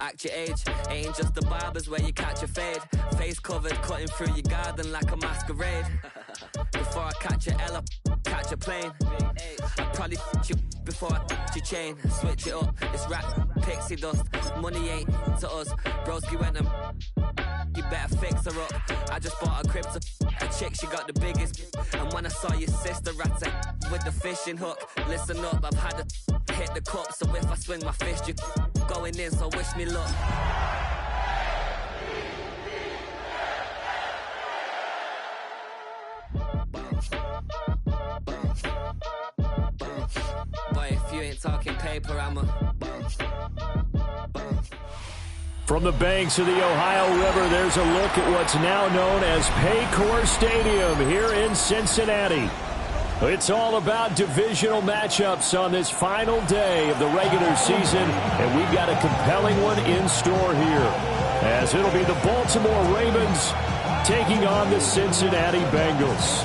Act your age, ain't just the barbers where you catch a fade. Face covered, cutting through your garden like a masquerade. Before I catch a L, catch a plane. I'd probably you before I your chain. Switch it up, it's rap, pixie dust. Money ain't to us. Broski went and you better fix her up. I just bought a crib to a chick, she got the biggest. And when I saw your sister rat with the fishing hook, listen up, I've had to hit the cup. So if I swing my fist, you going in, so wish me luck. Boy, if you ain't talking paper, I'm a... From the banks of the Ohio River, there's a look at what's now known as Paycor Stadium here in Cincinnati. It's all about divisional matchups on this final day of the regular season, and we've got a compelling one in store here, as it'll be the Baltimore Ravens taking on the Cincinnati Bengals.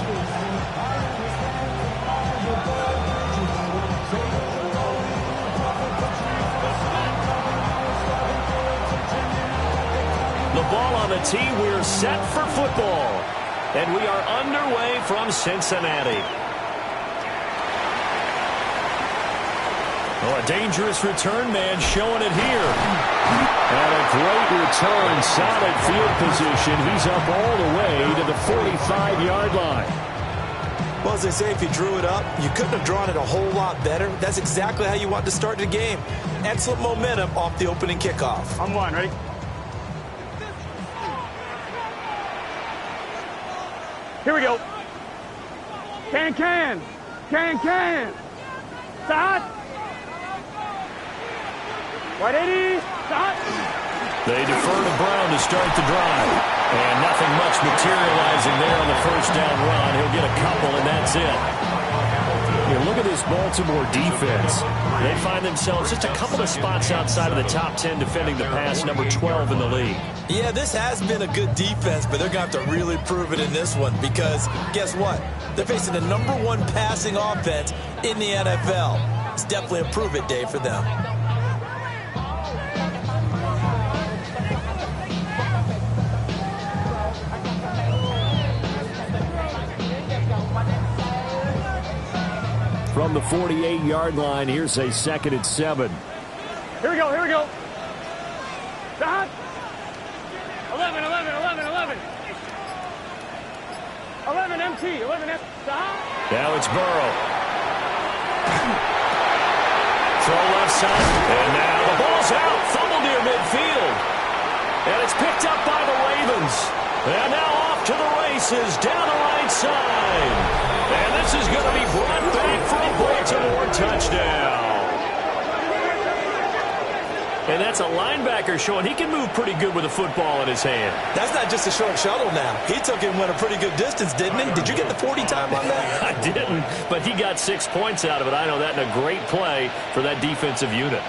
The ball on the tee, we're set for football. And we are underway from Cincinnati. Oh, a dangerous return man showing it here. And a great return, solid field position. He's up all the way to the 45-yard line. Well, as they say, if you drew it up, you couldn't have drawn it a whole lot better. That's exactly how you want to start the game. Excellent momentum off the opening kickoff. On one, ready? Here we go. Can. Start. 180. Start. They defer to Brown to start the drive. And nothing much materializing there on the first down run. He'll get a couple, and that's it. Here, look at this Baltimore defense. They find themselves just a couple of spots outside of the top 10 defending the pass, number 12 in the league. Yeah, this has been a good defense, but they're going to have to really prove it in this one because guess what? They're facing the #1 passing offense in the NFL. It's definitely a prove-it day for them. From the 48-yard line, here's a 2nd and 7. Here we go. Start. 11. 11 MT. Stop. Now it's Burrow. Throw left side. And now the ball's out. Fumble near midfield. And it's picked up by the Ravens. And now off to the races down the right side. And this is going to be brought back for a Baltimore touchdown. And that's a linebacker showing he can move pretty good with a football in his hand. That's not just a short shuttle now. He took it and went a pretty good distance, didn't he? Did you get the 40 time on that? I didn't, but he got 6 points out of it. I know that, in a great play for that defensive unit.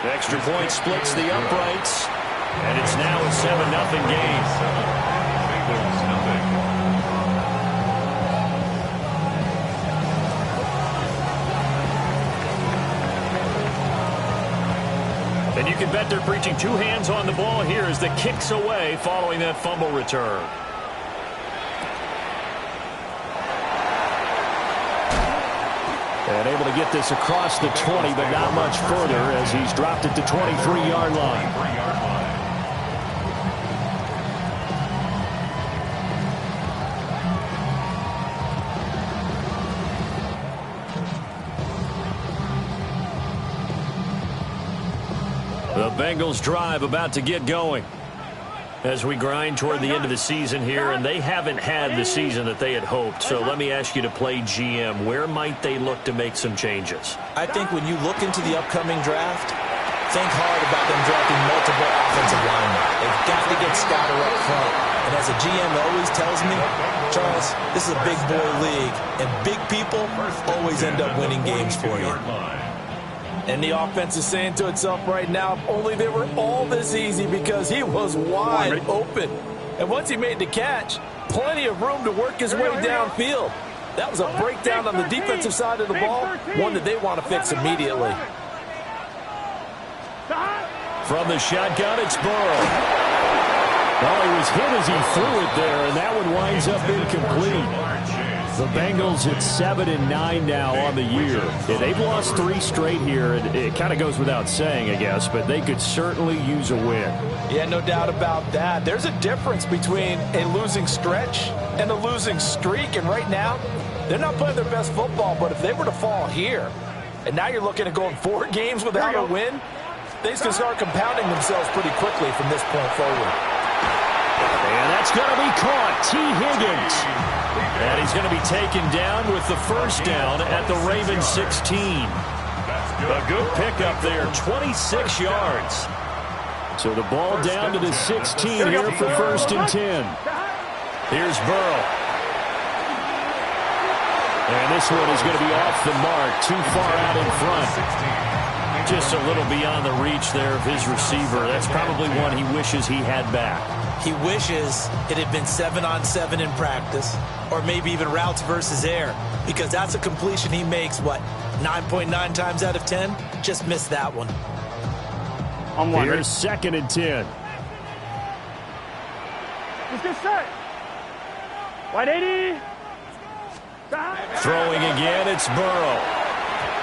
The extra point splits the uprights, and it's now a 7-0 game. And you can bet they're preaching two hands on the ball here as the kick's away following that fumble return. And able to get this across the 20, but not much further as he's dropped it to 23-yard line. The Bengals drive about to get going as we grind toward the end of the season here, and they haven't had the season that they had hoped. So let me ask you to play GM. Where might they look to make some changes? I think when you look into the upcoming draft, think hard about them drafting multiple offensive linemen. They've got to get Scotter up front. And as a GM always tells me, Charles, this is a big boy league, and big people always end up winning games for you. And the offense is saying to itself right now, if only they were all this easy, because he was wide open. And once he made the catch, plenty of room to work his way downfield. That was a breakdown on the defensive side of the ball, one that they want to fix immediately. From the shotgun, it's Burrow. Well, he was hit as he threw it there, and that one winds up incomplete. The Bengals at 7-9 now on the year. Yeah, they've lost 3 straight here, and it kind of goes without saying, I guess, but they could certainly use a win. Yeah, no doubt about that. There's a difference between a losing stretch and a losing streak, and right now, they're not playing their best football, but if they were to fall here, and now you're looking at going 4 games without a win, things can start compounding themselves pretty quickly from this point forward. And that's going to be caught. T. Higgins. And he's going to be taken down with the first down at the Ravens 16. A good pickup there, 26 yards. So the ball down to the 16 here for 1st and 10. Here's Burrow. And this one is going to be off the mark, too far out in front. Just a little beyond the reach there of his receiver. That's probably one he wishes he had back. He wishes it had been 7-on-7 in practice, or maybe even routes versus air, because that's a completion he makes, 9.9 times out of 10? Just missed that one. Here's 2nd and 10. Let's get set. 180. Throwing again, it's Burrow.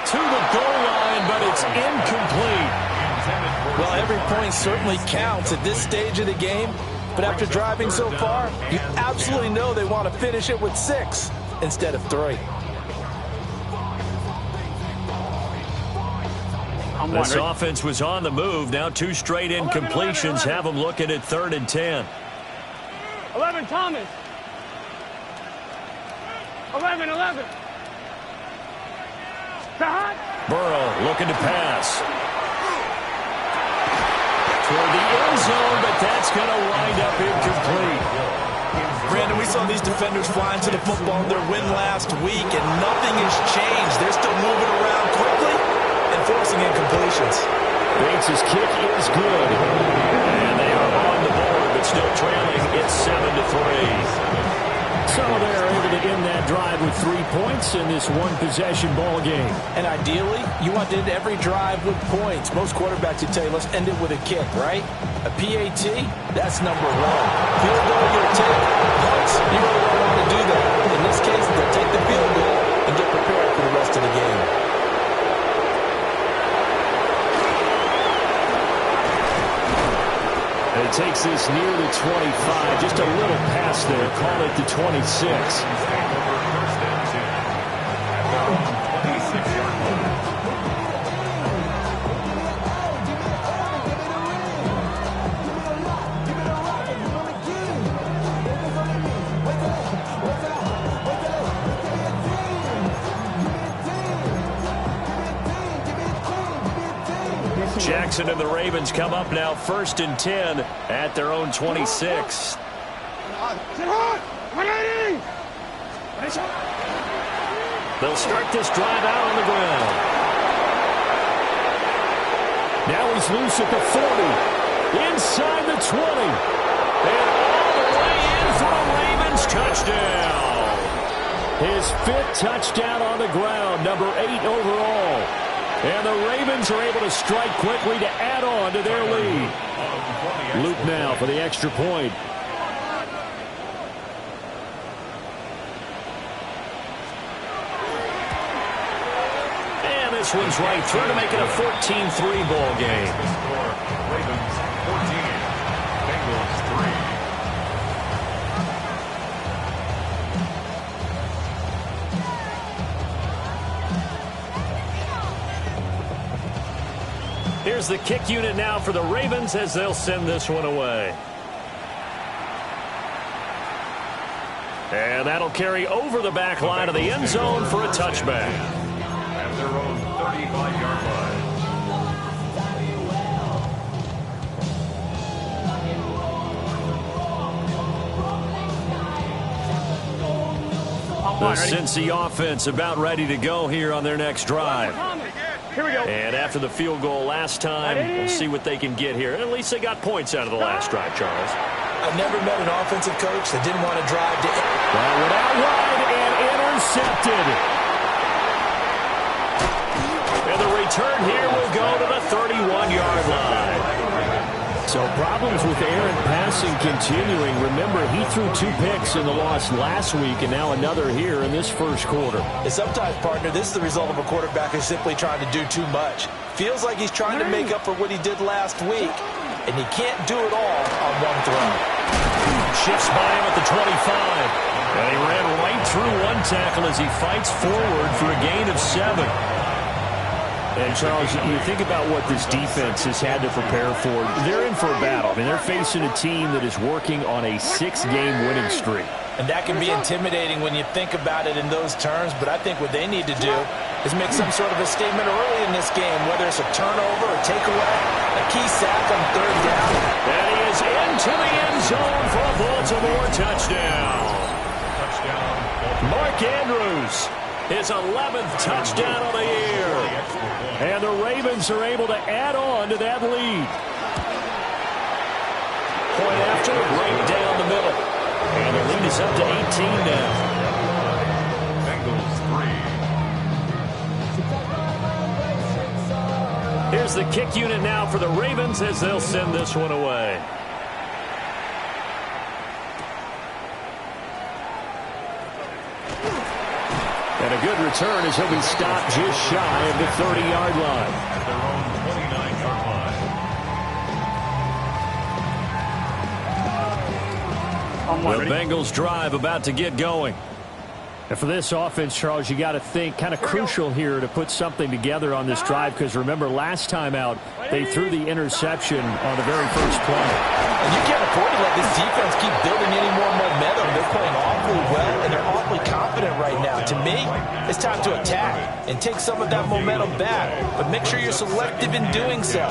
To the goal line, but it's incomplete. Well, every point certainly counts at this stage of the game. But after driving so far, you absolutely know they want to finish it with 6 instead of 3. This offense was on the move. Now 2 straight incompletions have them looking at 3rd and 10. 11, Thomas. 11. Burrow looking to pass. Toward the end zone, but that's going to wind up incomplete. Brandon, we saw these defenders flying to the football in their win last week, and nothing has changed. They're still moving around quickly and forcing incompletions. Bates' kick is good. And they are on the board, but still trailing. It's 7-3. So they're able to end that drive with 3 points in this one-possession ball game. And ideally, you want to end every drive with points. Most quarterbacks would tell you, let's end it with a kick, right? A PAT, that's number 1. Field goal, you'll take. Punts, you really don't want to do that. In this case, they'll take the field goal and get prepared for the rest of the game. It takes this near the 25. Just a little pass there. Call it the 26. Jackson and the Ravens come up now 1st and 10 at their own 26. They'll start this drive out on the ground. Now he's loose at the 40. Inside the 20. And all the way in for a Ravens touchdown. His 5th touchdown on the ground, number 8 overall. And the Ravens are able to strike quickly to add on to their lead. Luke now for the extra point. And this one's right through to make it a 14-3 ball game. Ravens 14, Bengals 3. Here's the kick unit now for the Ravens as they'll send this one away. And that'll carry over the back line of the end zone for a touchback. At their own 35-yard line. The Cincy offense about ready to go here on their next drive. Here we go. And after the field goal last time, we'll see what they can get here. At least they got points out of the last drive, Charles. I've never met an offensive coach that didn't want to drive to... That went out wide and intercepted. And the return here will go to the 31-yard line. So problems with Aaron passing continuing. Remember, he threw 2 picks in the loss last week and now another here in this first quarter. And sometimes, partner, this is the result of a quarterback who's simply trying to do too much. Feels like he's trying to make up for what he did last week, and he can't do it all on one throw. Shifts by him at the 25. And he ran right through one tackle as he fights forward for a gain of 7. And, Charles, you think about what this defense has had to prepare for. They're in for a battle. I mean, they're facing a team that is working on a 6-game winning streak. And that can be intimidating when you think about it in those terms, but I think what they need to do is make some sort of a statement early in this game, whether it's a turnover or takeaway, a key sack on 3rd down. And he is into the end zone for a Baltimore touchdown. Mark Andrews, his 11th touchdown of the year. And the Ravens are able to add on to that lead. Point after, right down the middle. And the lead is up to 18 now. Bengals 3. Here's the kick unit now for the Ravens as they'll send this one away. And a good return as he'll be stopped just shy of the 30-yard line. At their own 29-yard line. The Bengals drive about to get going. And for this offense, Charles, you got to think kind of crucial here to put something together on this drive, because remember last time out they threw the interception on the very first play. And you can't afford to let this defense keep building any more momentum. They're playing awfully well, and they're awfully confident right now. To me, it's time to attack and take some of that momentum back. But make sure you're selective in doing so.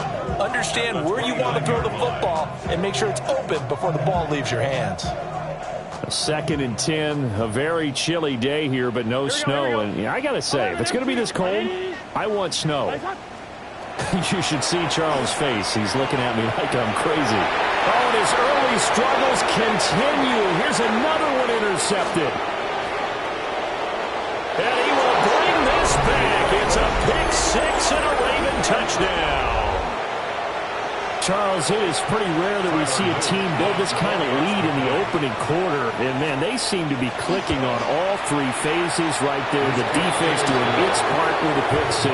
Understand where you want to throw the football and make sure it's open before the ball leaves your hands. A 2nd and 10, a very chilly day here, but no snow. And I got to say, if it's going to be this cold, I want snow. You should see Charles' face. He's looking at me like I'm crazy. Oh, and his early struggles continue. Here's another one intercepted. And he will bring this back. It's a pick 6 and a Raven touchdown. Charles, it is pretty rare that we see a team build this kind of lead in the opening quarter. And, man, they seem to be clicking on all 3 phases right there. The defense doing its part with a pick 6.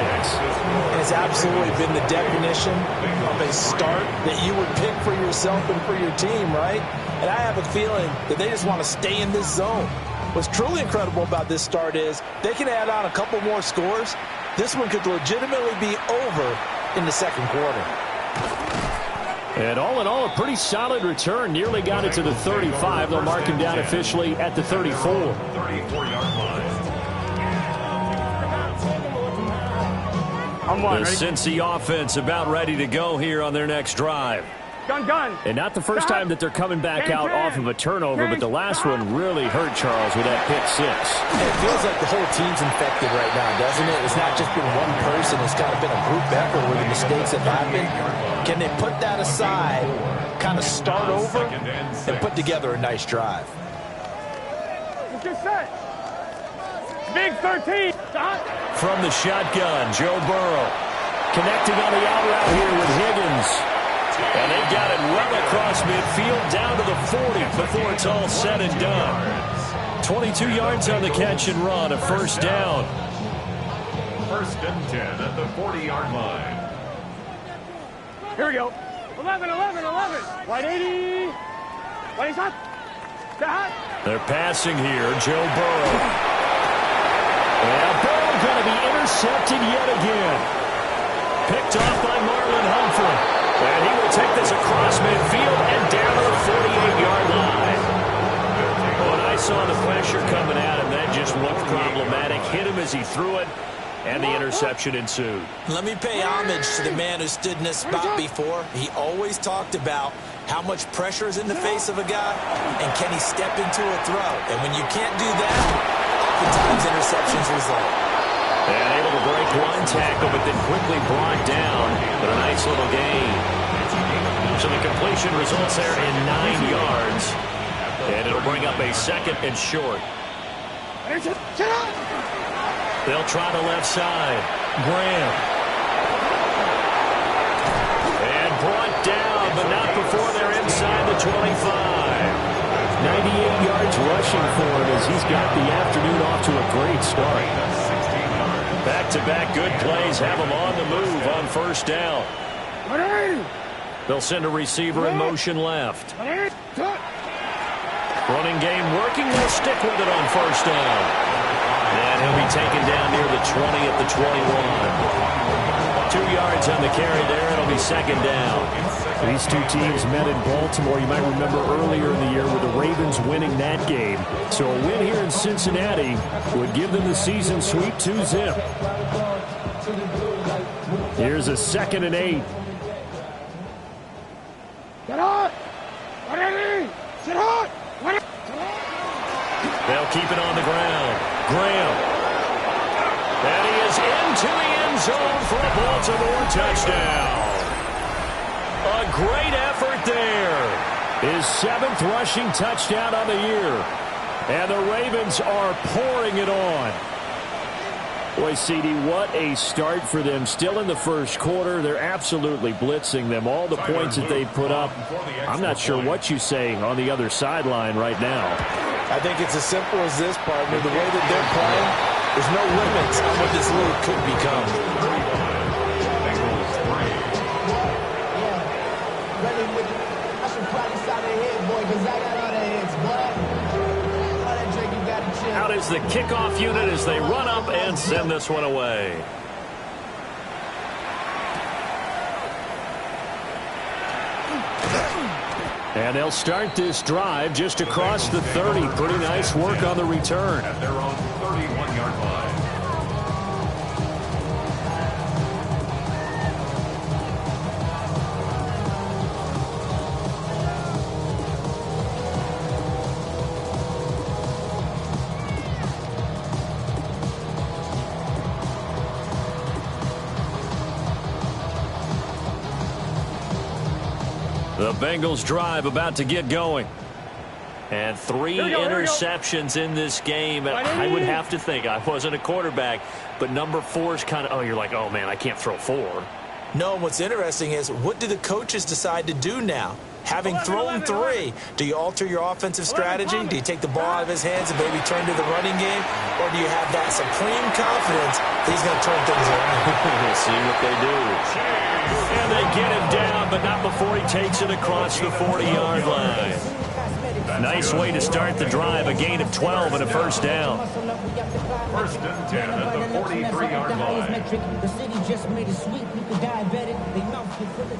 It's absolutely been the definition of a start that you would pick for yourself and for your team, right? And I have a feeling that they just want to stay in this zone. What's truly incredible about this start is they can add on a couple more scores. This one could legitimately be over in the second quarter. And all in all, a pretty solid return. Nearly got it to the 35. They'll mark him down officially at the 34. 34-yard line. The Cincy offense about ready to go here on their next drive. Gun. And not the first time that they're coming back out off of a turnover, but the last one really hurt Charles with that pick 6. It feels like the whole team's infected right now, doesn't it? It's not just been one person. It's kind of been a group effort where the mistakes have happened. Can they put that aside, kind of start over, and put together a nice drive? Let's get set. Big 13. From the shotgun, Joe Burrow connecting on the out route here with Higgins. And they've got it well across midfield down to the 40 before it's all said and done. 22 yards on the catch and run, a first down. 1st and 10 at the 40-yard line. Here we go. 11. White 80. White shot. They're passing here, Joe Burrow. And Burrow going to be intercepted yet again. Picked off by Marlon Humphrey. And he will take this across midfield and down to the 48-yard line. When I saw the pressure coming at him, that just looked problematic. Hit him as he threw it, and the interception ensued. Let me pay homage to the man who stood in this spot before. He always talked about how much pressure is in the face of a guy, and can he step into a throw. And when you can't do that, oftentimes interceptions result. And able to break one tackle, but then quickly brought down. But a nice little gain. So the completion results there in 9 yards. And it'll bring up a 2nd and short. They'll try the left side. Graham. And brought down, but not before they're inside the 25. 98 yards rushing for him as he's got the afternoon off to a great start. Back-to-back good plays have him on the move on first down. They'll send a receiver in motion left. Running game working. They'll stick with it on first down. And he'll be taken down near the 20 at the 21. 2 yards on the carry there. It'll be 2nd down. These two teams met in Baltimore. You might remember earlier in the year with the Ravens winning that game. So a win here in Cincinnati would give them the season sweep 2-zip. Here's a 2nd and 8. Get out! Get out! They'll keep it on the ground. Graham. And he is into the end zone for a Baltimore touchdown. A great effort there. His 7th rushing touchdown on the year. And the Ravens are pouring it on. Boy, CD, what a start for them. Still in the first quarter. They're absolutely blitzing them. All the points that they put up. I'm not sure what you're saying on the other sideline right now. I think it's as simple as this, partner. The way that they're playing, there's no limits on what this league could become. Out is the kickoff unit as they run up and send this one away. And they'll start this drive just across the 30. Pretty nice work on the return. At their own 31-yard line. The Bengals drive about to get going. And 3 interceptions in this game. I would have to think, I wasn't a quarterback, but number 4 is kind of, you're like, oh, man, I can't throw 4. No, what's interesting is, what do the coaches decide to do now? Having thrown 3, do you alter your offensive strategy? Do you take the ball out of his hands and maybe turn to the running game? Or do you have that supreme confidence that he's going to turn things around? We'll see what they do. And they get him down, but not before he takes it across the 40-yard line. Nice way to start the drive, a gain of 12 and a first down. 1st and 10 at the 43-yard line. The city just made it sweet. You could diabetic. They mouth you full of the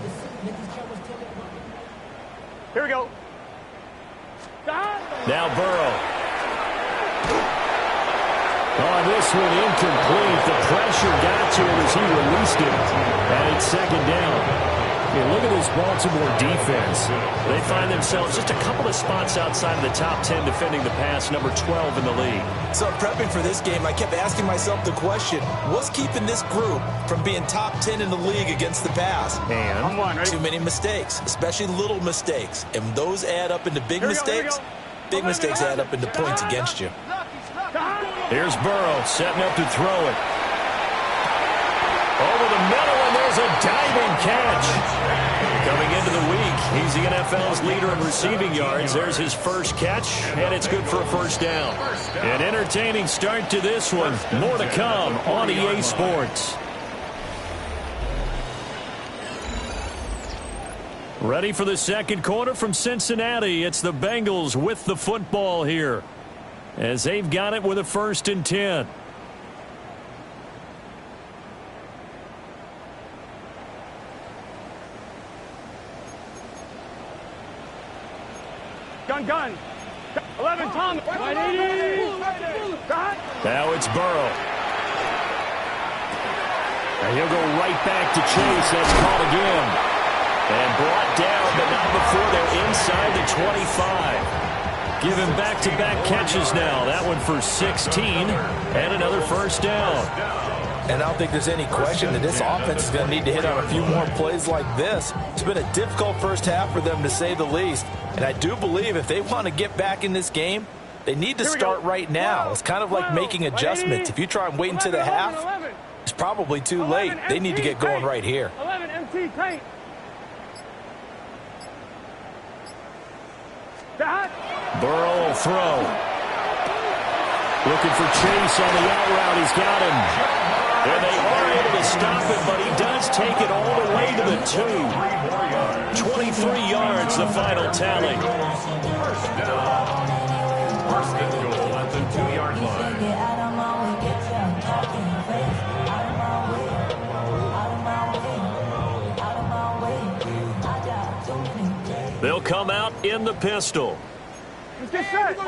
Here we go. Now Burrow. Oh, this one incomplete. The pressure got to him as he released it. And it's 2nd down. Yeah, look at this Baltimore defense. They find themselves just a couple of spots outside of the top 10 defending the pass, number 12 in the league. So prepping for this game, I kept asking myself the question, what's keeping this group from being top 10 in the league against the pass? And too many mistakes, especially little mistakes. And those add up into big mistakes. Big mistakes add up into points against you. Here's Burrow setting up to throw it. Over the middle, and there's a diving catch. Coming into the week, he's the NFL's leader in receiving yards. There's his first catch, and it's good for a first down. An entertaining start to this one. More to come on EA Sports. Ready for the second quarter from Cincinnati. It's the Bengals with the football here, as they've got it with a 1st and 10. Gun. 11, Tom. 180. Now it's Burrow. And he'll go right back to Chase. That's caught again. And brought down, but not before they're inside the 25. Give him back-to-back catches now. That one for 16 and another first down. And I don't think there's any question that this offense is going to need to hit on a few more plays like this. It's been a difficult first half for them, to say the least. And I do believe if they want to get back in this game, they need to start right now. It's kind of like making adjustments. If you try and wait until the half, it's probably too late. They need to get going right here. 11 MT paint. Burrow will throw. Looking for Chase on the out route. He's got him. And they are able to stop it, but he does take it all the way to the 2. 23 yards, the final tally. First and goal at the 2-yard line. They'll come out in the pistol. Let's get set.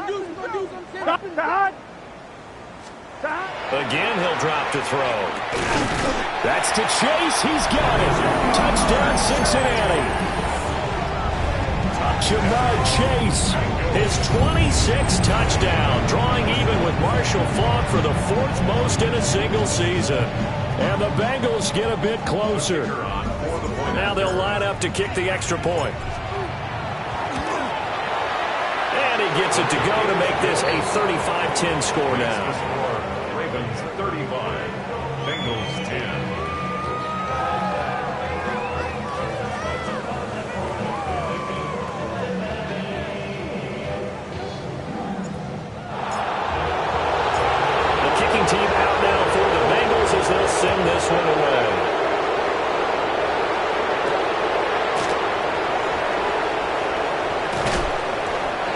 Again, he'll drop to throw. That's to Chase. He's got it. Touchdown, Cincinnati. Jamar Chase, his 26th touchdown, drawing even with Marshall Faulk for the 4th most in a single season. And the Bengals get a bit closer. Now they'll line up to kick the extra point. And he gets it to go to make this a 35-10 score now. Ravens 35, Bengals 10. The kicking team out now for the Bengals as they'll send this one away.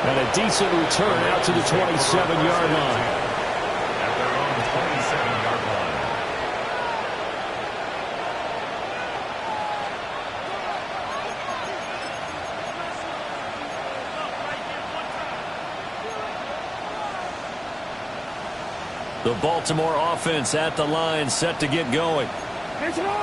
And a decent return out to the 27-yard line. At their own 27-yard line. The Baltimore offense at the line, set to get going.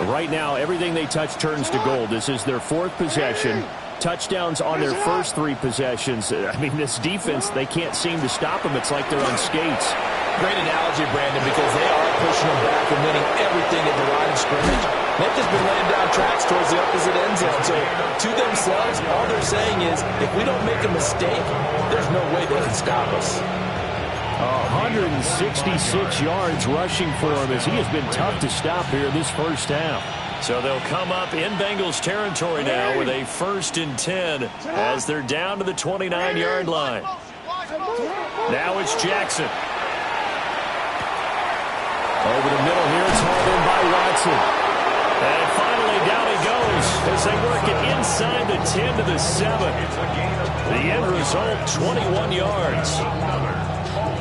Right now, everything they touch turns to gold. This is their 4th possession. Touchdowns on their first 3 possessions. I mean, this defense, they can't seem to stop them. It's like they're on skates. Great analogy, Brandon, because they are pushing them back and winning everything at the line of scrimmage. They've just been laying down tracks towards the opposite end zone. So, to themselves, all they're saying is, if we don't make a mistake, there's no way they can stop us. 166 yards rushing for him as he has been tough to stop here in this first half. So they'll come up in Bengals territory now with a 1st and 10 as they're down to the 29-yard line. Now it's Jackson. Over the middle here, it's hauled in by Watson. And finally down he goes as they work it inside the 10 to the 7. The end result, 21 yards.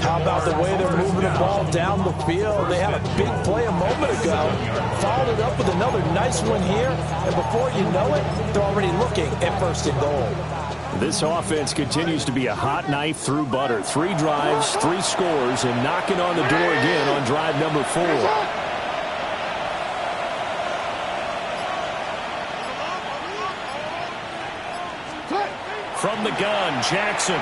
How about the way they're moving the ball down the field? They had a big play a moment ago, followed it up with another nice one here, and before you know it, they're already looking at 1st and goal. This offense continues to be a hot knife through butter. 3 drives, 3 scores, and knocking on the door again on drive number 4. From the gun, Jackson.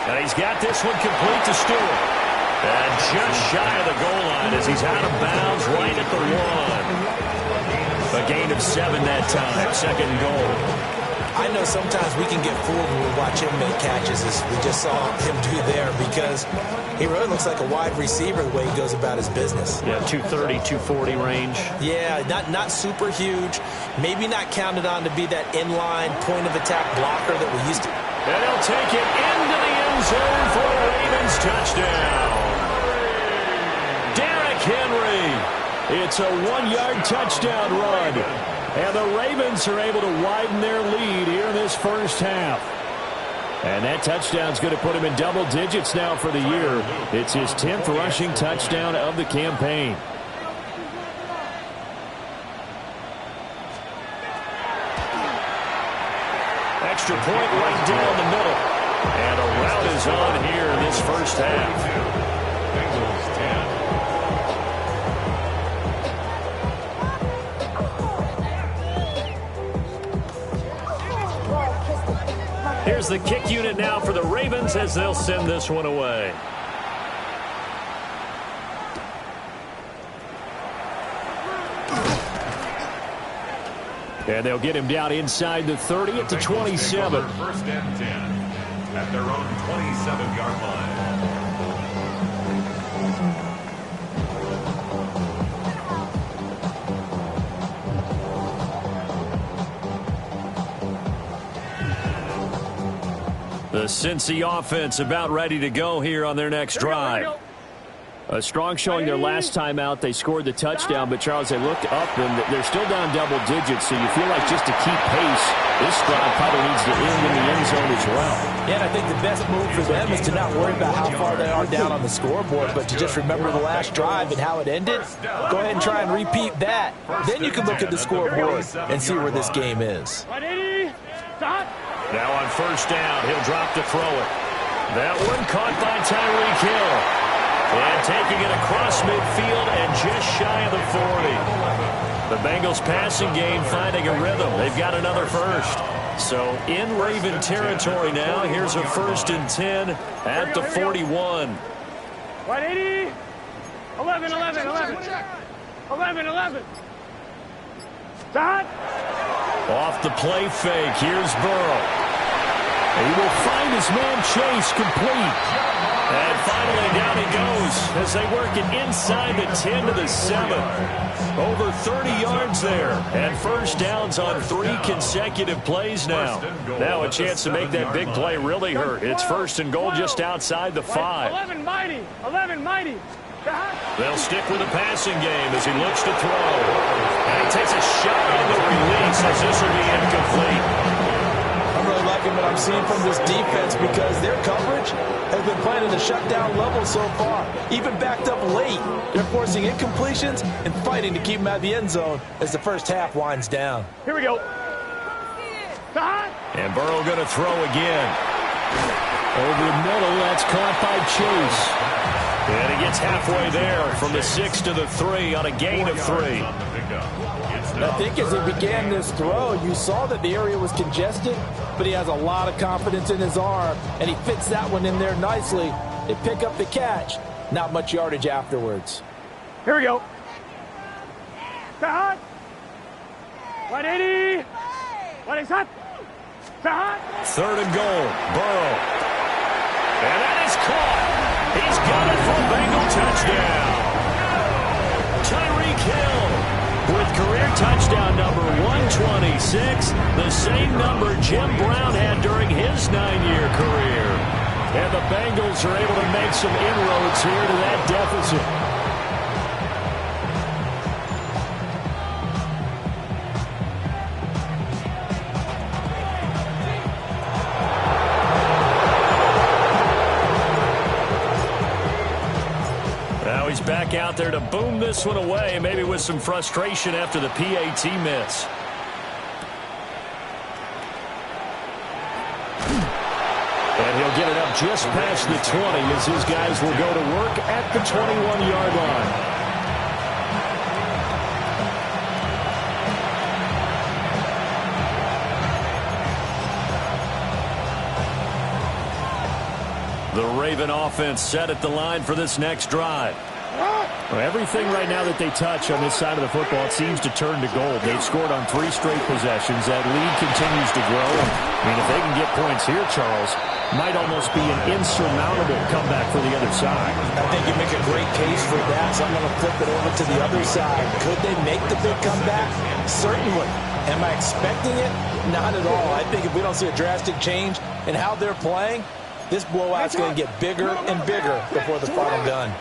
And he's got this one complete to Stewart. And just shy of the goal line as he's out of bounds right at the 1. A gain of 7 that time, 2nd and goal. I know sometimes we can get fooled when we watch him make catches, as we just saw him do there, because he really looks like a wide receiver the way he goes about his business. Yeah, 230, 240 range. Yeah, not super huge. Maybe not counted on to be that inline point-of-attack blocker that we used to. And he'll take it into the end zone for a Ravens touchdown. Derrick Henry. It's a 1-yard touchdown run. And the Ravens are able to widen their lead here in this first half. And that touchdown's going to put him in double digits now for the year. It's his 10th rushing touchdown of the campaign. Extra point right down the middle. And a rout is on here in this first half. Bengals 10. Here's the kick unit now for the Ravens as they'll send this one away. And they'll get him down inside the 30 at the 27. First and 10 at their own 27-yard line. The Cincy offense about ready to go here on their next drive. A strong showing their last time out. They scored the touchdown, but, Charles, they looked up, and they're still down double digits, so you feel like just to keep pace, this drive probably needs to end in the end zone as well. Yeah, and I think the best move for them is to not worry about how far they are down on the scoreboard, but to just remember the last drive and how it ended. Go ahead and try and repeat that. Then you can look at the scoreboard and see where this game is. Now on first down, he'll drop to throw it. That one caught by Tyreek Hill. And taking it across midfield and just shy of the 40. The Bengals passing game finding a rhythm. They've got another first. So in Raven territory now. Here's a 1st and 10 at the 41. 180. 11, 11, 11. 11, 11. Dot. Off the play fake. Here's Burrow. He will find his man Chase complete. And finally down he goes as they work it inside the 10 to the 7. Over 30 yards there. And first downs on 3 consecutive plays now. Now a chance to make that big play really hurt. It's 1st and goal just outside the 5. 11 mighty. 11 mighty. They'll stick with the passing game as he looks to throw. And he takes a shot on the release as this will be incomplete. I'm really liking what I'm seeing from this defense because their coverage has been playing at a shutdown level so far. Even backed up late, they're forcing incompletions and fighting to keep them out of the end zone as the first half winds down. Here we go. And Burrow going to throw again. Over the middle, that's caught by Chase. And he gets halfway there from the 6 to the 3 on a gain of 3. I think as he began this throw, you saw that the area was congested, but he has a lot of confidence in his arm, and he fits that one in there nicely. They pick up the catch, not much yardage afterwards. Here we go. 180. 180. 3rd and goal. Burrow. And that is caught. He's got it for a Bengal touchdown. Tyreek Hill with career touchdown number 126, the same number Jim Brown had during his 9-year career. And the Bengals are able to make some inroads here to that deficit. He's back out there to boom this one away, maybe with some frustration after the PAT miss. And he'll get it up just past the 20 as his guys will go to work at the 21-yard line. The Raven offense set at the line for this next drive. Well, everything right now that they touch on this side of the football, it seems to turn to gold. They've scored on 3 straight possessions. That lead continues to grow. I mean, if they can get points here, Charles, might almost be an insurmountable comeback for the other side. I think you make a great case for that, so I'm going to flip it over to the other side. Could they make the big comeback? Certainly. Am I expecting it? Not at all. I think if we don't see a drastic change in how they're playing, this blowout's going to get bigger and bigger before the final gun.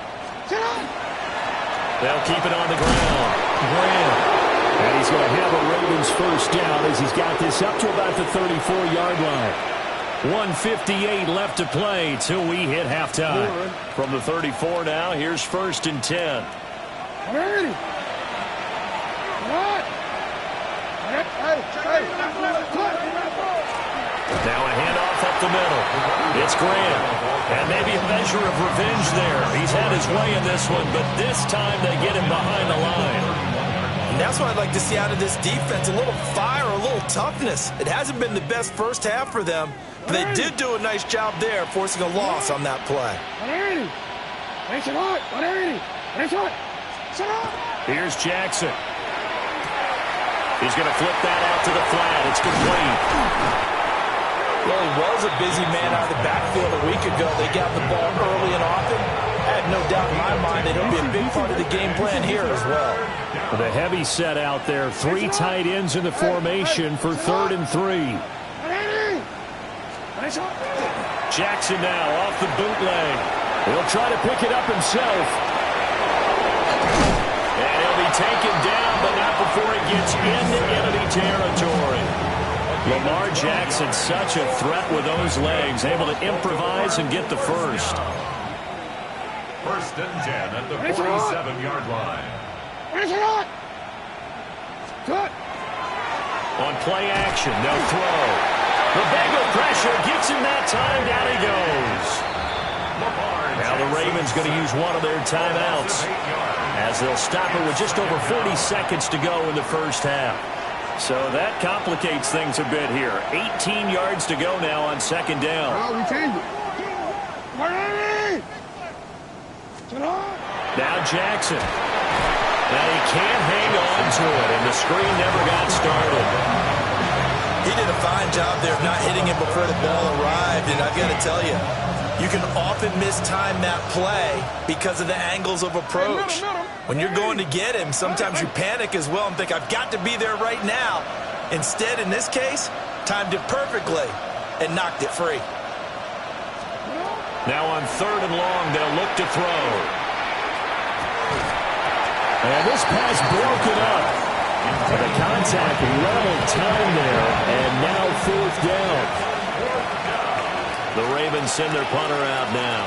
They'll keep it on the ground. Graham. And he's going to have a Ravens first down as he's got this up to about the 34-yard line. 1:58 left to play till we hit halftime. From the 34 now, here's 1st and 10. Ready. Now a handoff up the middle. It's Graham. And maybe a measure of revenge there. He's had his way in this one, but this time they get him behind the line. that's what I'd like to see out of this defense, a little fire, a little toughness. It hasn't been the best first half for them, but they did do a nice job there, forcing a loss on that play. Here's Jackson. He's going to flip that out to the flat. It's complete. Well, he was a busy man out of the backfield a week ago. They got the ball early and often. I have no doubt in my mind that it'll be a big part of the game plan here as well. The heavy set out there. 3 tight ends in the formation for 3rd and 3. Jackson now off the bootleg. He'll try to pick it up himself. And he'll be taken down, but not before he gets into enemy territory. Lamar Jackson, such a threat with those legs, able to improvise and get the first. 1st and 10 at the 47-yard line. On play action, they'll throw. The Bengal pressure gets him that time. Down he goes. Now the Ravens going to use one of their timeouts, as they'll stop it with just over 40 seconds to go in the first half. So that complicates things a bit here. 18 yards to go now on 2nd down. We change it. Now Jackson. Now he can't hang on to it, and the screen never got started. He did a fine job there of not hitting it before the ball arrived, and I've got to tell you, you can often mistime that play because of the angles of approach. When you're going to get him, sometimes you panic as well and think, I've got to be there right now. Instead, in this case, timed it perfectly and knocked it free. Now on 3rd and long, they'll look to throw. And this pass broken up. And the contact level time there, and now 4th down. The Ravens send their punter out now,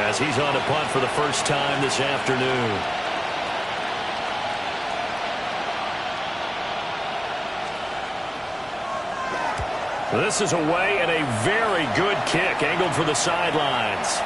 as he's on to punt for the first time this afternoon. This is away, and a very good kick angled for the sidelines.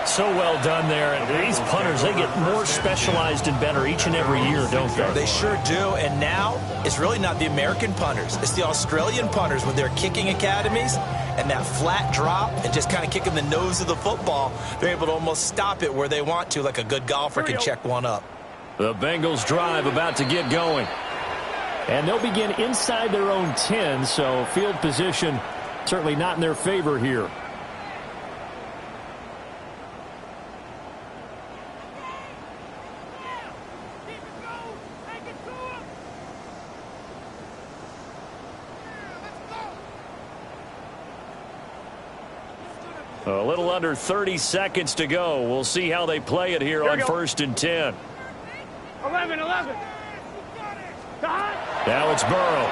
So well done there. And these punters, they get more specialized and better each and every year, don't they? They sure do. And now it's really not the American punters. It's the Australian punters with their kicking academies and that flat drop and just kind of kicking the nose of the football. They're able to almost stop it where they want to, like a good golfer can check one up. The Bengals drive about to get going. And they'll begin inside their own 10, so field position certainly not in their favor here. A little under 30 seconds to go. We'll see how they play it here on 1st and 10. 11. Now it's Burrow.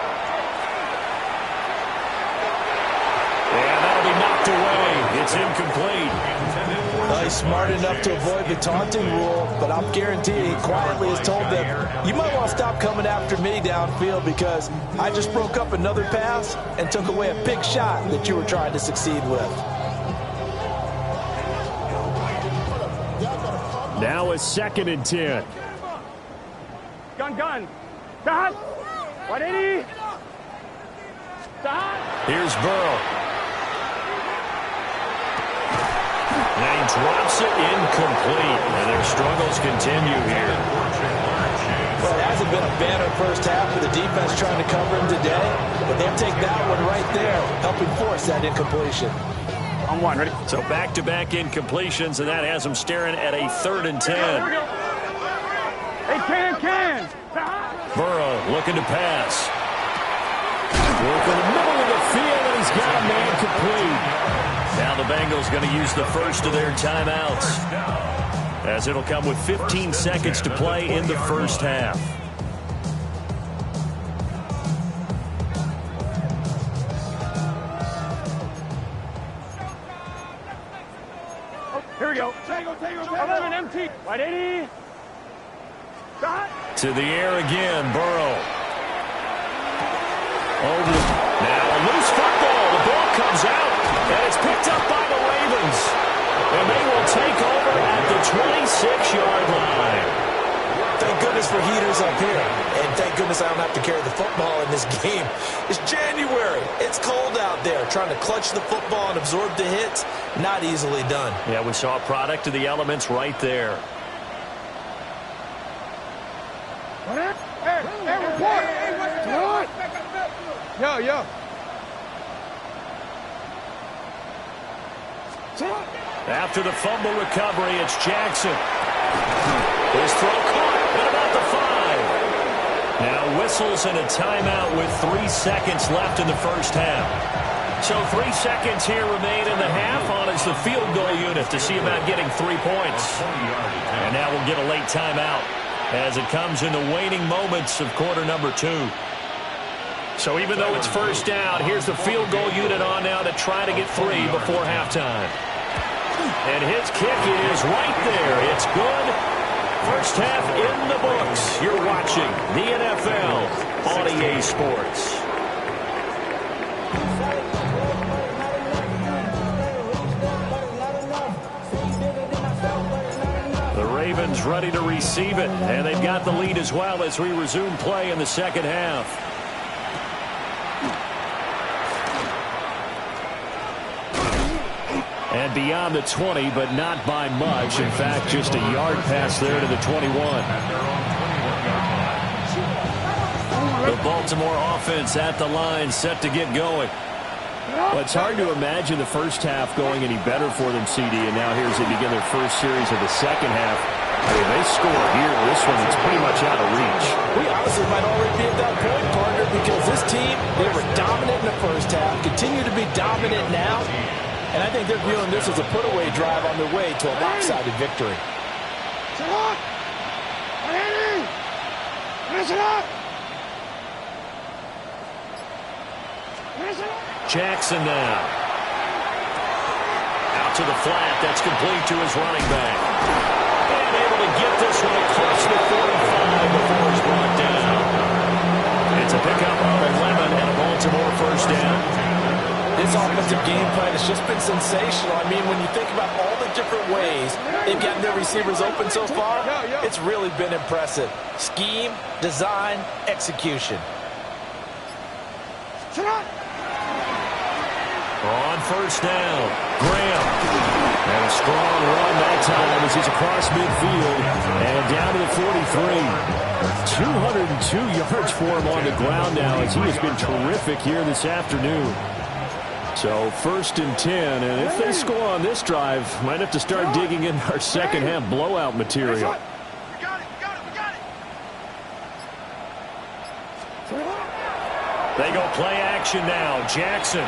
And that'll be knocked away. It's incomplete. He's smart enough to avoid the taunting rule, but I'm guaranteed he quietly has told them, you might want to stop coming after me downfield because I just broke up another pass and took away a big shot that you were trying to succeed with. Now it's 2nd and 10. Gun. Stop. 180. Stop. Here's Burrow. And he drops it incomplete. And their struggles continue here. Well, it hasn't been a banner first half for the defense trying to cover him today, but they'll take that one right there, helping force that incompletion. On 1, ready? So back-to-back incompletions, and that has them staring at a 3rd and 10. Here we go. Hey, can. Burrow looking to pass. Work in the middle of the field, and he's got a man complete. Now the Bengals going to use the first of their timeouts, as it'll come with 15 seconds to play in the first half. Here we go. 11 empty. 180. Stop. To the air again, Burrow. Now a loose football. The ball comes out, and it's picked up by the Ravens. And they will take over at the 26-yard line. Thank goodness Thanks for heaters up here. And thank goodness I don't have to carry the football in this game. It's January. It's cold out there. Trying to clutch the football and absorb the hits, not easily done. Yeah, we saw a product of the elements right there. Hey, report. Yo. After the fumble recovery, it's Jackson. His throw caught at about the 5. Now whistles and a timeout with 3 seconds left in the first half. So 3 seconds here remain in the half on as the field goal unit to see about getting 3 points. And now we'll get a late timeout as it comes in the waning moments of quarter number 2. So even though it's first down, here's the field goal unit on now to try to get 3 before halftime. And his kick is right there. It's good. First half in the books. You're watching the NFL on EA Sports. The Ravens ready to receive it, and they've got the lead as well as we resume play in the second half. And beyond the 20, but not by much. In fact, just a yard pass there to the 21. The Baltimore offense at the line, set to get going. Well, it's hard to imagine the first half going any better for them, CD, and now here as they begin their first series of the second half. I mean, they score here. This one is pretty much out of reach. We honestly might already be at that point, partner, because this team, they were dominant in the first half, continue to be dominant now. And I think they're viewing this as a put-away drive on their way to a lopsided victory. Jackson now. Out to the flat. That's complete to his running back. And able to get this one across the 45 before it's brought down. It's a pickup of 11 and a Baltimore first down. This offensive game plan has just been sensational. I mean, when you think about all the different ways they've gotten their receivers open so far, it's really been impressive. Scheme, design, execution. On first down, Graham. And a strong run that time as he's across midfield and down to the 43. 202 yards for him on the ground now as he has been terrific here this afternoon. So first and 10, and if they score on this drive, might have to start digging in our second half blowout material. They go play action now. Jackson.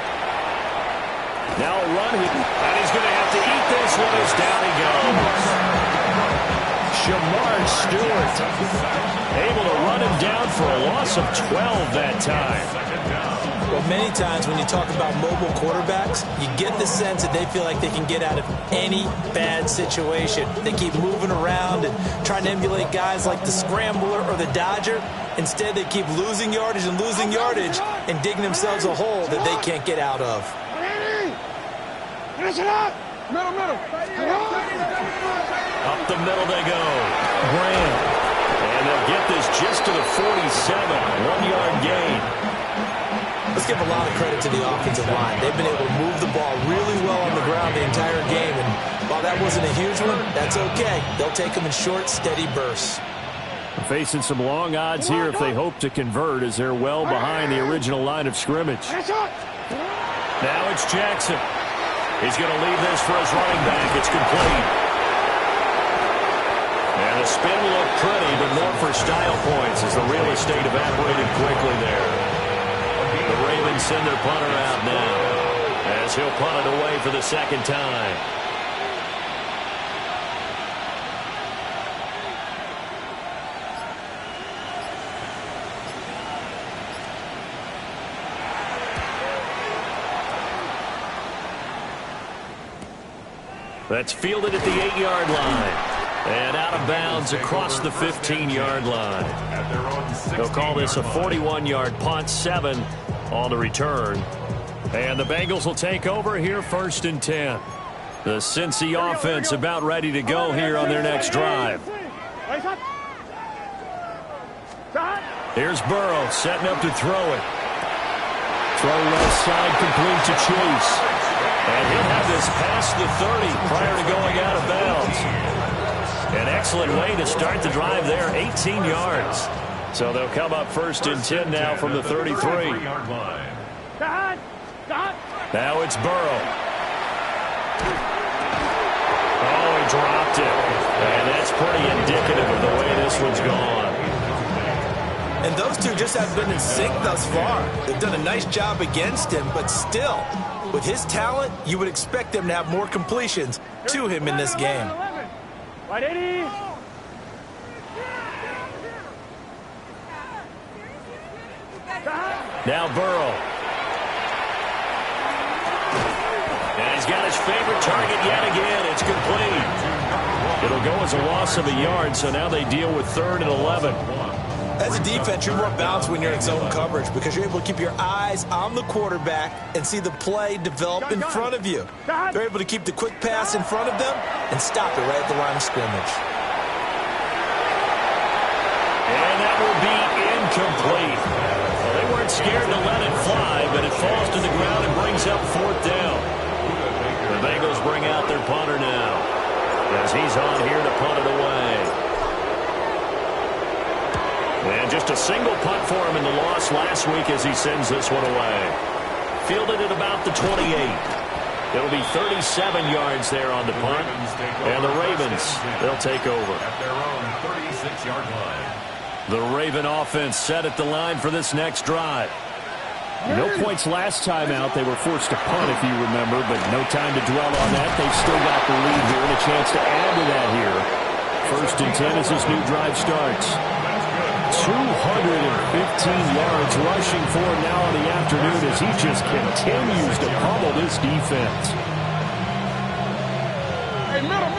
Now a run, and he's going to have to eat this one as down he goes. Shamar Stewart able to run him down for a loss of 12 that time. Well, many times when you talk about mobile quarterbacks, you get the sense that they feel like they can get out of any bad situation. They keep moving around and trying to emulate guys like the Scrambler or the Dodger. Instead, they keep losing yardage and digging themselves a hole that they can't get out of. Up the middle they go. Graham. And they'll get this just to the 47. 1-yard gain. Let's give a lot of credit to the offensive line. They've been able to move the ball really well on the ground the entire game. And while that wasn't a huge one, that's okay. They'll take them in short, steady bursts. Facing some long odds here if they hope to convert as they're well behind the original line of scrimmage. Now it's Jackson. He's going to leave this for his running back. It's complete. And the spin looked pretty, but more for style points as the real estate evaporated quickly there. The Ravens send their punter out now as he'll punt it away for the second time. That's fielded at the 8-yard line. And out of bounds across the 15-yard line. They'll call this a 41-yard punt, 7 on the return. And the Bengals will take over here first and 10. The Cincy offense about ready to go here on their next drive. Here's Burrow setting up to throw it. Throw left side complete to Chase. And he'll have this past the 30 prior to going out of bounds. An excellent way to start the drive there, 18 yards. So they'll come up first and 10 now from the 33. Now it's Burrow. Oh, he dropped it. And that's pretty indicative of the way this one's gone. And those two just have been in sync thus far. They've done a nice job against him, but still, with his talent, you would expect them to have more completions to him in this game. Now Burrow. And he's got his favorite target yet again. It's complete. It'll go as a loss of a yard, so now they deal with 3rd and 11. As a defense, you're more balanced when you're in zone coverage because you're able to keep your eyes on the quarterback and see the play develop in front of you. They're able to keep the quick pass in front of them and stop it right at the line of scrimmage. And that will be incomplete. Well, they weren't scared to let it fly, but it falls to the ground and brings up 4th down. The Bengals bring out their punter now as he's on here to punt it away. And just a single punt for him in the loss last week as he sends this one away. Fielded at about the 28. It'll be 37 yards there on the punt. And the Ravens, they'll take over. At their own 36-yard line. The Raven offense set at the line for this next drive. No points last time out. They were forced to punt, if you remember, but no time to dwell on that. They've still got the lead here and a chance to add to that here. 1st and 10 as this new drive starts. 215 yards rushing for him now in the afternoon as he just continues to pummel this defense. Hey, middle.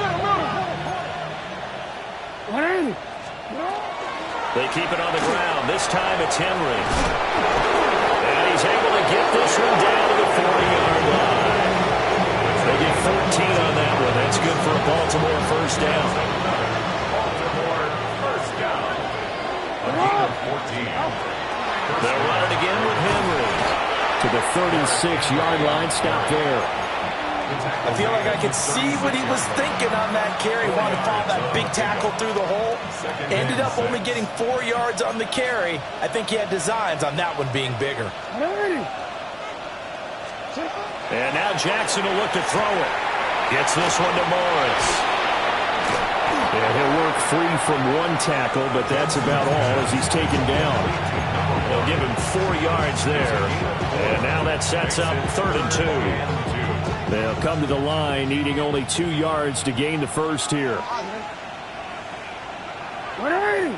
They keep it on the ground. This time it's Henry. And he's able to get this one down to the 40-yard line. They get 14 on that one. That's good for a Baltimore first down. Baltimore first down. A gain of 14. They'll run it again with Henry. To the 36-yard line. Stop there. I feel like I could see what he was thinking on that carry. Wanted to follow that big tackle through the hole. Ended up only getting 4 yards on the carry. I think he had designs on that one being bigger. And now Jackson will look to throw it. Gets this one to Morris. And he'll work free from one tackle, but that's about all as he's taken down. They'll give him 4 yards there. And now that sets up 3rd and 2. They'll come to the line, needing only 2 yards to gain the first here. And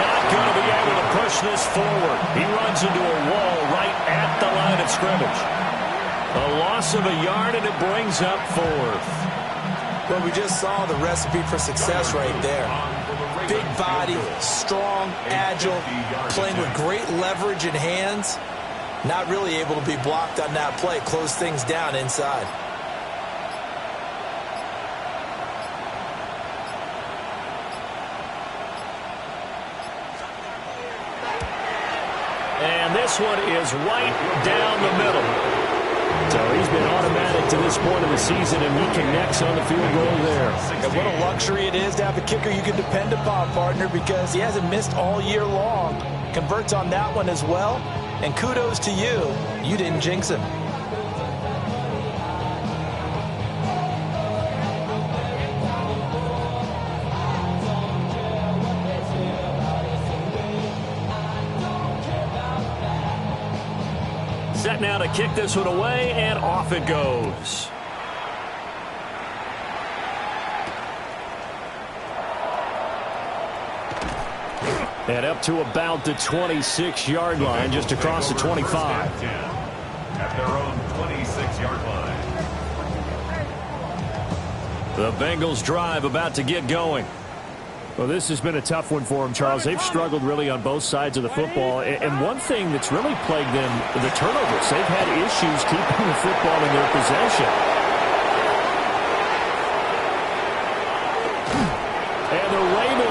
not going to be able to push this forward. He runs into a wall right at the line of scrimmage. A loss of a yard, and it brings up 4th. Well, we just saw the recipe for success right there. Big body, strong, agile, playing with great leverage in hands. Not really able to be blocked on that play. Close things down inside. And this one is right down the middle. So he's been automatic to this point of the season, and he connects on the field goal there. And what a luxury it is to have a kicker you can depend upon, partner, because he hasn't missed all year long. Converts on that one as well. And kudos to you. You didn't jinx him. Set now to kick this one away, and off it goes. And up to about the 26-yard line, just across the 25. At their own 26-yard line. The Bengals drive about to get going. Well, this has been a tough one for them, Charles. They've struggled really on both sides of the football. And one thing that's really plagued them, the turnovers. They've had issues keeping the football in their possession.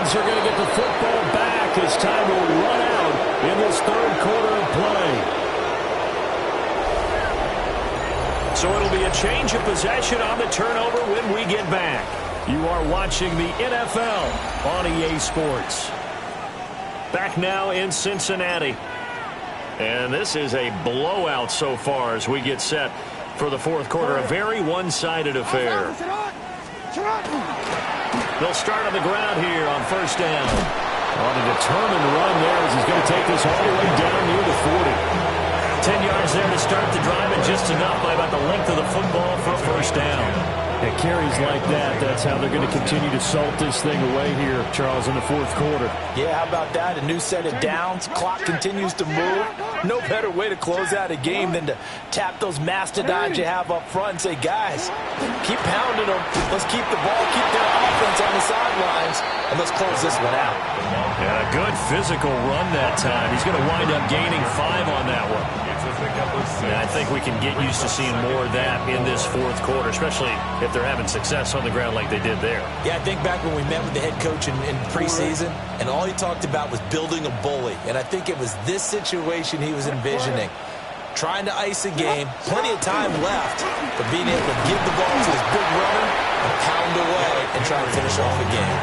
Ravens are going to get the football back as time will run out in this third quarter of play. So it'll be a change of possession on the turnover when we get back. You are watching the NFL on EA Sports. Back now in Cincinnati. And this is a blowout so far as we get set for the fourth quarter. A very one-sided affair. They'll start on the ground here on first down. On a determined run there as he's going to take this all the way down near the 40. 10 yards there to start the drive, and just enough by about the length of the football for a first down. And carries like that, that's how they're going to continue to salt this thing away here, Charles, in the fourth quarter. Yeah, how about that? A new set of downs. Clock continues to move. No better way to close out a game than to tap those mastodons you have up front and say, guys, keep pounding them. Let's keep the ball, keep their offense on the sidelines, and let's close this one out. Yeah, a good physical run that time. He's going to wind up gaining 5 on that one. And I think we can get used to seeing more of that in this fourth quarter, especially if they're having success on the ground like they did there. Yeah, I think back when we met with the head coach in preseason, and all he talked about was building a bully. And I think it was this situation he was envisioning. Trying to ice a game, plenty of time left, but being able to give the ball to his big runner and pound away and try to finish off a game.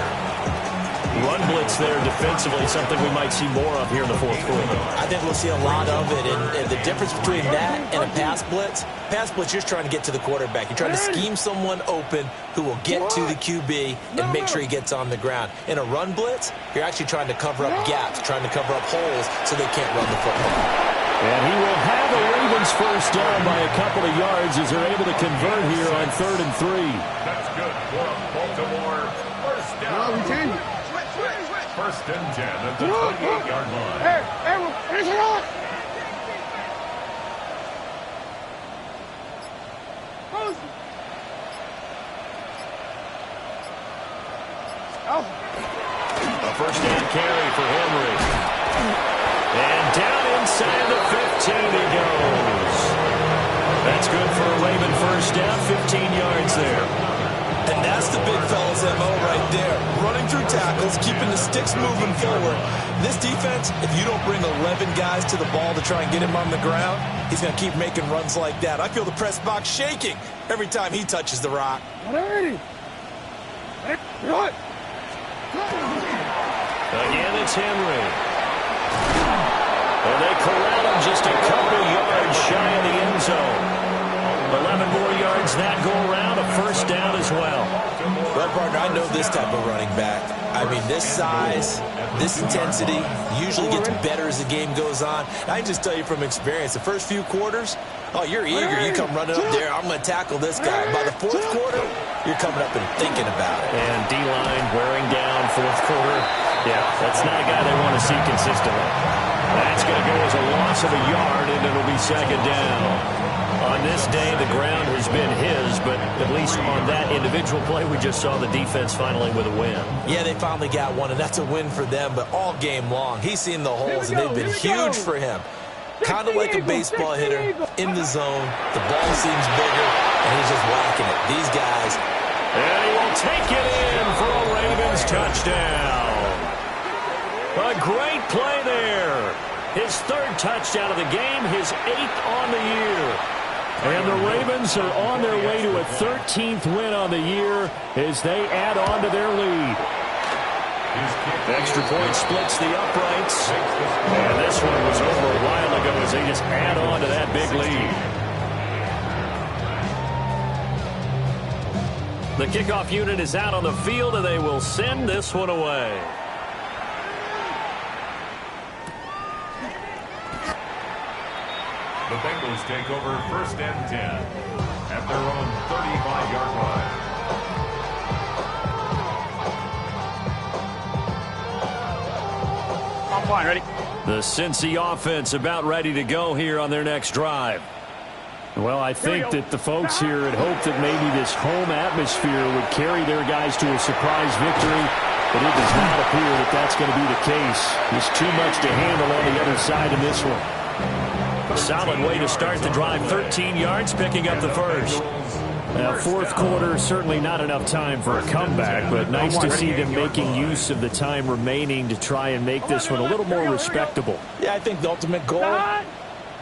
Run blitz there defensively, something we might see more of here in the fourth quarter. I think we'll see a lot of it, and the difference between that and a pass blitz, you're just trying to get to the quarterback. You're trying to scheme someone open who will get to the QB and make sure he gets on the ground. In a run blitz, you're actually trying to cover up gaps, trying to cover up holes so they can't run the football. And he will have the Ravens first down by a couple of yards as they're able to convert here on 3rd and 3. That's good for Baltimore. First down. First and 10 at the 28-yard line. Finish it off! A first down carry for Henry. And down inside the 15 he goes. That's good for a Raven first down, 15 yards there. And that's the big fella's MO right there. Running through tackles, keeping the sticks moving forward. This defense, if you don't bring 11 guys to the ball to try and get him on the ground, he's going to keep making runs like that. I feel the press box shaking every time he touches the rock. Again, it's Henry. And they corral him just a couple yards shy of the end zone. 11 more yards that go around, a first down as well. Well, partner, I know this type of running back. I mean, this size, this intensity usually gets better as the game goes on. I can just tell you from experience, the first few quarters, oh, you're eager. You come running up there, I'm going to tackle this guy. By the fourth quarter, you're coming up and thinking about it. And D-line wearing down fourth quarter. Yeah, that's not a guy they want to see consistently. That's going to go as a loss of a yard, and it'll be second down. On this day, the ground has been his, but at least on that individual play, we just saw the defense finally with a win. Yeah, they finally got one, and that's a win for them, but all game long, he's seen the holes, and they've been huge for him. Kind of like a baseball hitter in the zone. The ball seems bigger, and he's just whacking it. These guys. And he will take it in for a Ravens touchdown. A great play there. His 3rd touchdown of the game, his 8th on the year. And the Ravens are on their way to a 13th win on the year as they add on to their lead. Extra point splits the uprights. And this one was over a while ago as they just add on to that big lead. The kickoff unit is out on the field, and they will send this one away. The Bengals take over first and 10 at their own 35-yard line. I'm fine, ready? The Cincy offense about ready to go here on their next drive. Well, I think that the folks here had hoped that maybe this home atmosphere would carry their guys to a surprise victory, but it does not appear that that's going to be the case. There's too much to handle on the other side in this one. Solid way to start the drive, 13 yards, picking up the first. Fourth quarter, certainly not enough time for a comeback, but nice to see them making use of the time remaining to try and make this one a little more respectable. Yeah, I think the ultimate goal,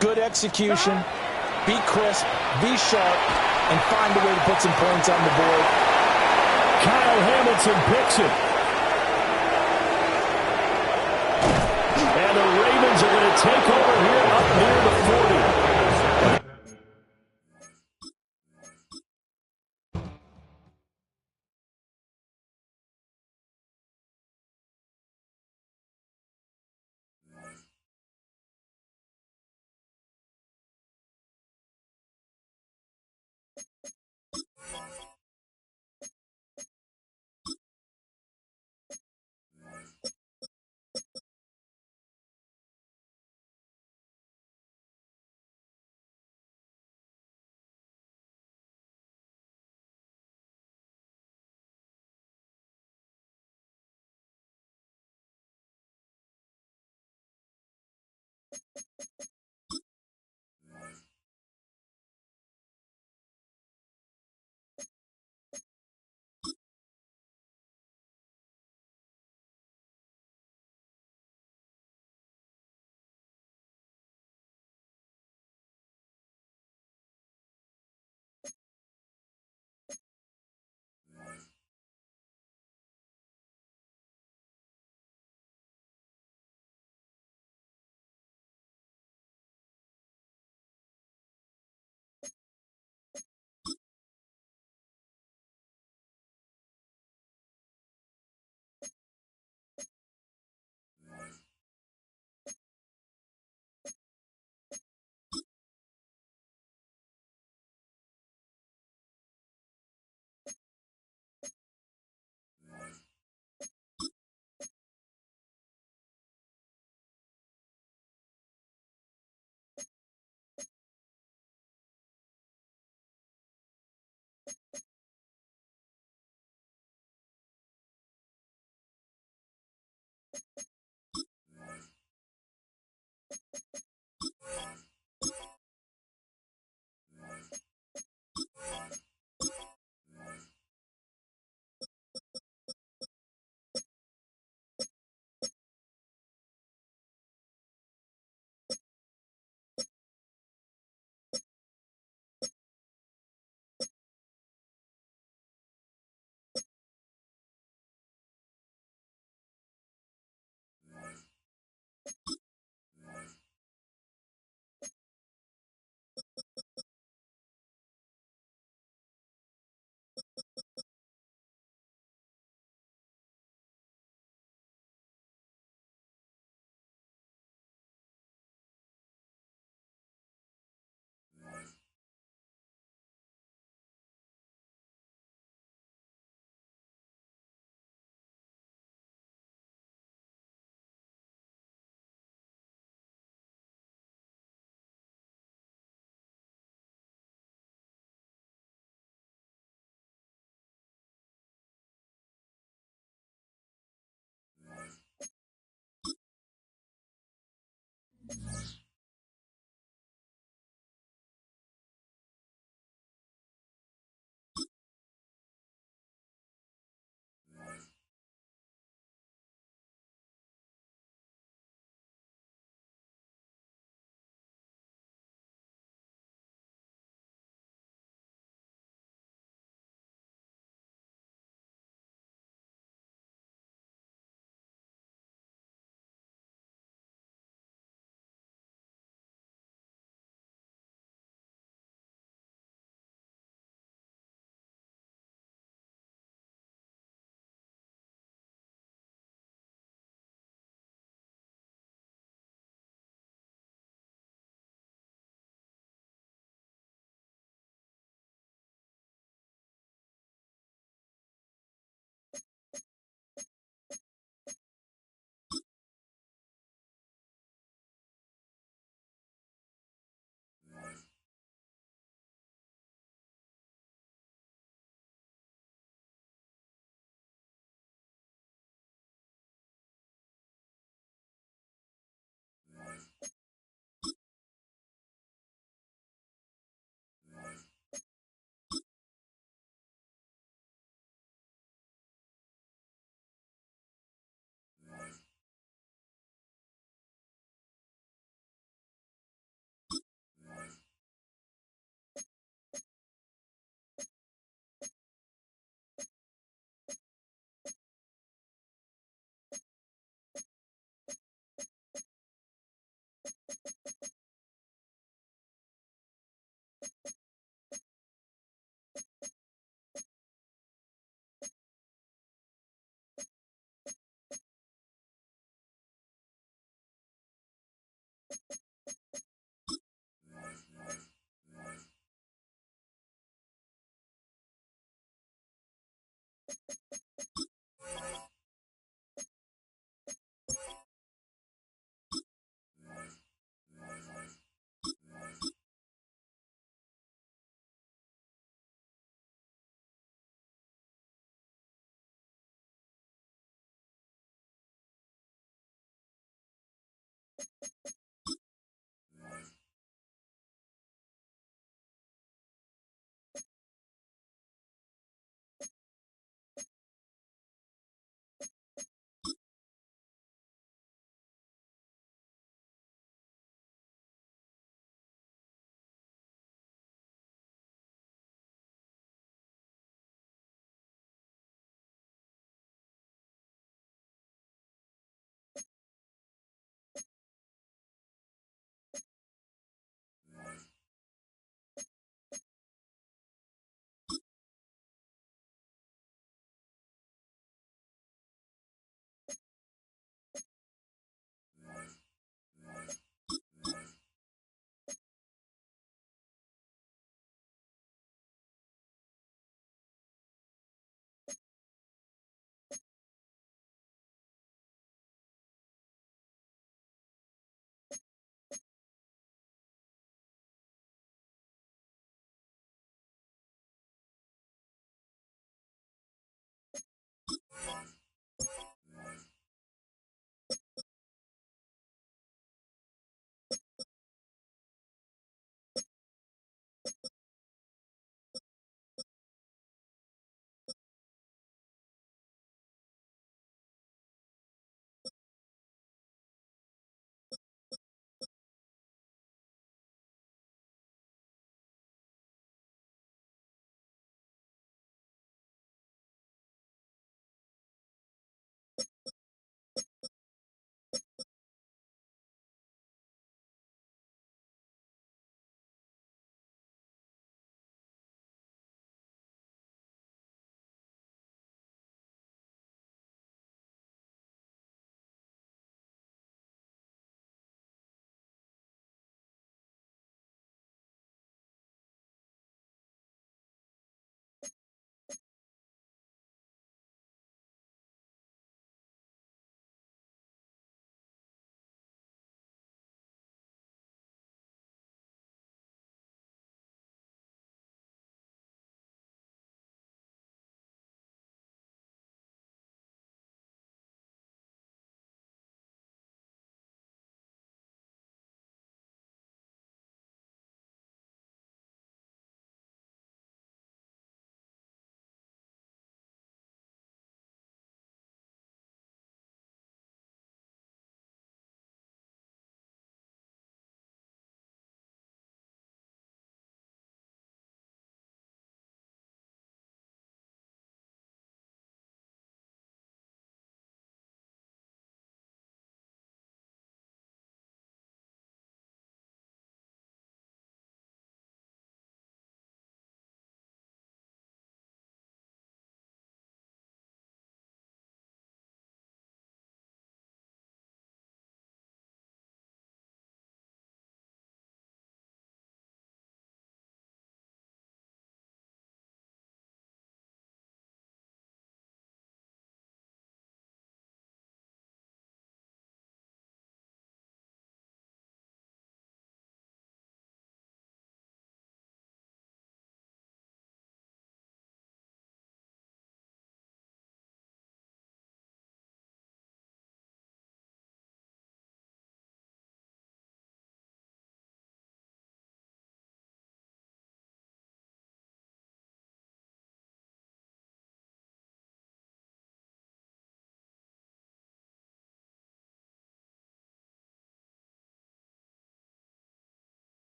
good execution, be crisp, be sharp, and find a way to put some points on the board. Kyle Hamilton picks it. And the Ravens are going to take over here up near the 40.